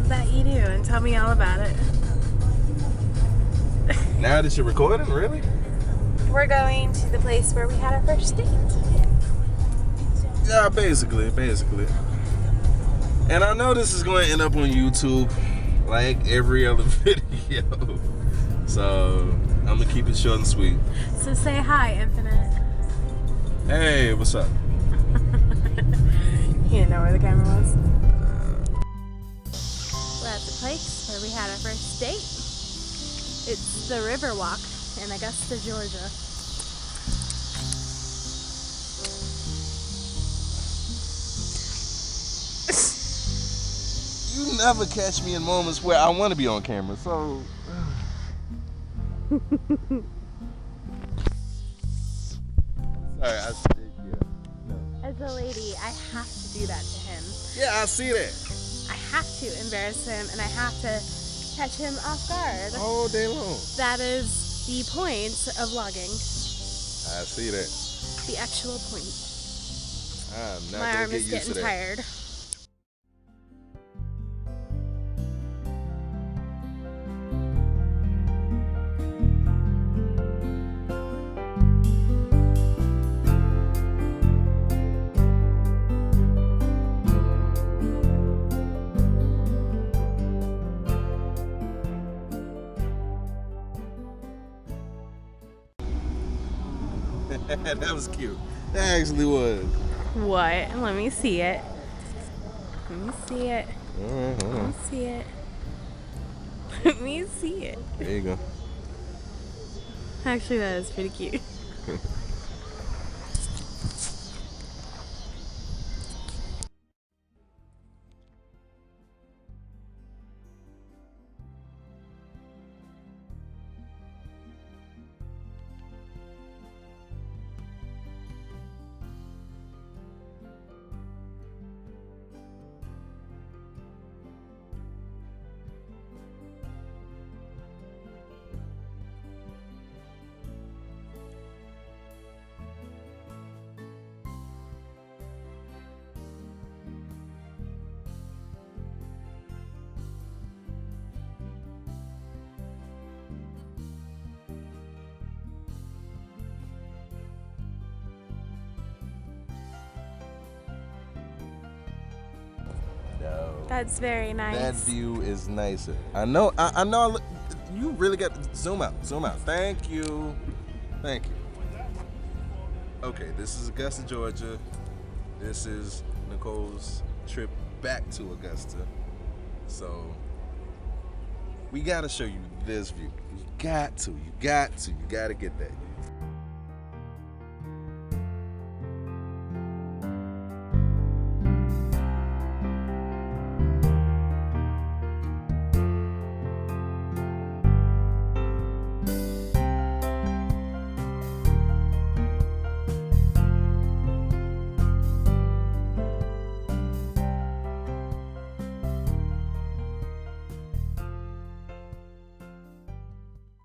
Bet you do, and tell me all about it. Now that you're recording, really? We're going to the place where we had our first date. Yeah, basically. And I know this is going to end up on YouTube like every other video. So, I'm going to keep it short and sweet. So say hi, Infynite. Hey, what's up? You didn't know where the camera was. We're at the place where we had our first date. It's the Riverwalk in Augusta, Georgia. You never catch me in moments where I want to be on camera, so... Sorry, As a lady, I have to do that to him. Yeah, I see that. I have to embarrass him, and I have to catch him off guard. All day long. That is the point of vlogging. I see that. The actual point. I'm not My gonna arm get is used to getting that. tired. That was cute. That actually was. What? Let me see it. Let me see it. Let me see it. Let me see it. There you go. Actually, that is pretty cute. No. That's very nice. That view is nicer. I know. You really got to zoom out. Zoom out. Thank you. Thank you. Okay, this is Augusta, Georgia. This is Nicole's trip back to Augusta. So we gotta show you this view. You got to get that.